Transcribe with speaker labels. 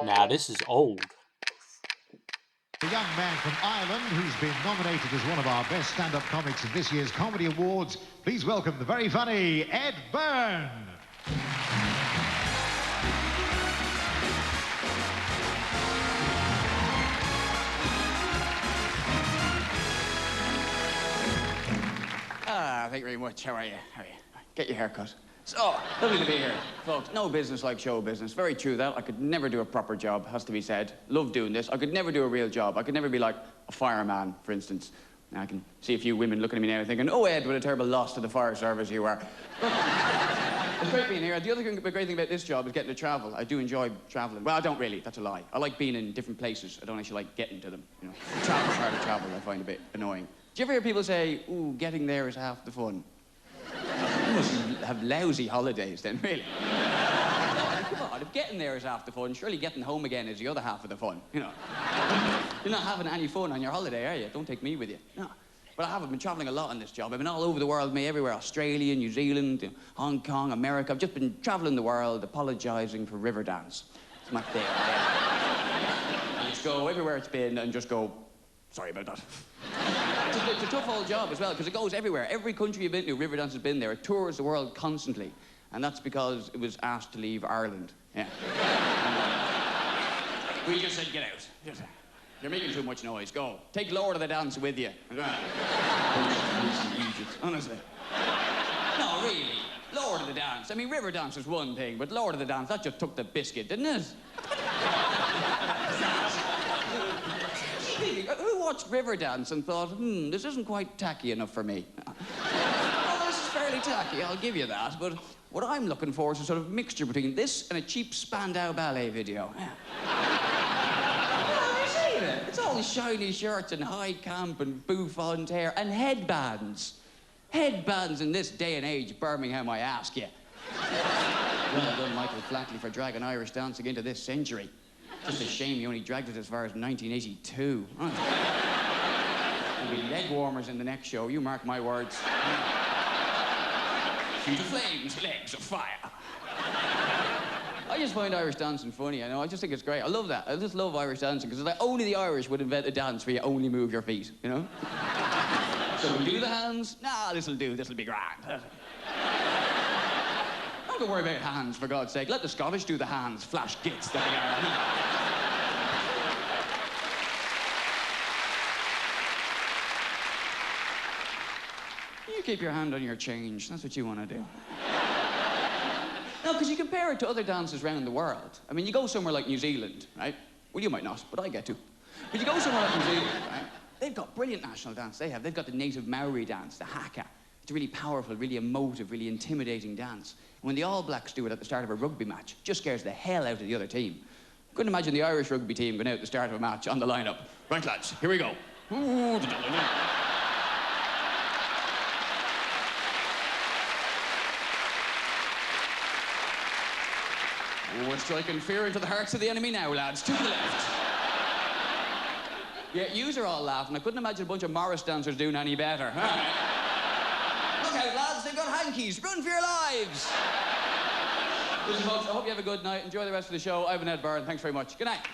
Speaker 1: Now, this is old.
Speaker 2: A young man from Ireland who's been nominated as one of our best stand-up comics at this year's Comedy Awards. Please welcome the very funny Ed Byrne.
Speaker 3: Thank you very much. How are you? Get your hair cut. So, lovely to be here. Folks, no business like show business. Very true that. I could never do a proper job, has to be said. Love doing this. I could never do a real job. I could never be like a fireman, for instance. Now, I can see a few women looking at me now thinking, oh, Ed, what a terrible loss to the fire service you are. It's great being here. The other thing, the great thing about this job is getting to travel. I do enjoy traveling. Well, I don't really. That's a lie. I like being in different places. I don't actually like getting to them. You know, the travel part of travel I find a bit annoying. Do you ever hear people say, ooh, getting there is half the fun? You must have lousy holidays then, really. Come on, if getting there is half the fun, surely getting home again is the other half of the fun, you know. You're not having any fun on your holiday, are you? Don't take me with you. No. But I have. I've been traveling a lot on this job. I've been all over the world, me everywhere. Australia, New Zealand, you know, Hong Kong, America. I've just been traveling the world, apologizing for river dance. It's my thing. I just go everywhere it's been and just go, sorry about that. It's a tough old job as well, because it goes everywhere. Every country you've been to, Riverdance has been there. It tours the world constantly. And that's because it was asked to leave Ireland. Yeah. We just said, get out. You're making too much noise. Go. Take Lord of the Dance with you. Honestly. No, really. Lord of the Dance. I mean, Riverdance was one thing, but Lord of the Dance, that just took the biscuit, didn't it? Who watched Riverdance and thought, this isn't quite tacky enough for me? Well, this is fairly tacky, I'll give you that, but what I'm looking for is a sort of mixture between this and a cheap Spandau Ballet video. Yeah. Well, I've seen it. It's all shiny shirts and high camp and bouffant hair and headbands. Headbands in this day and age, Birmingham, I ask you. Well done, Michael Flatley, for dragging Irish dancing into this century. Just a shame you only dragged it as far as 1982. There'll be leg warmers in the next show, you mark my words. Feet of flames, legs of fire. I just find Irish dancing funny, I know. I just think it's great. I love that. I just love Irish dancing, because like, only the Irish would invent a dance where you only move your feet, you know? So we do the hands. Nah, this'll do. This'll be grand. Don't worry about hands, for God's sake. Let the Scottish do the hands. Flash gits, there they are. You keep your hand on your change. That's what you want to do. No, because you compare it to other dances around the world. I mean, you go somewhere like New Zealand, right? Well, you might not, but I get to. But you go somewhere like New Zealand, right? They've got brilliant national dance. They've got the native Maori dance, the haka. It's a really powerful, really emotive, really intimidating dance. And when the All Blacks do it at the start of a rugby match, it just scares the hell out of the other team. Couldn't imagine the Irish rugby team going out at the start of a match on the lineup. Right, lads, here we go. We're striking fear into the hearts of the enemy now, lads. To the left. Yeah, yous are all laughing. I couldn't imagine a bunch of Morris dancers doing any better. Look out, lads, they've got hankies. Run for your lives. Listen, folks, I hope you have a good night. Enjoy the rest of the show. I've been Ed Byrne. Thanks very much. Good night.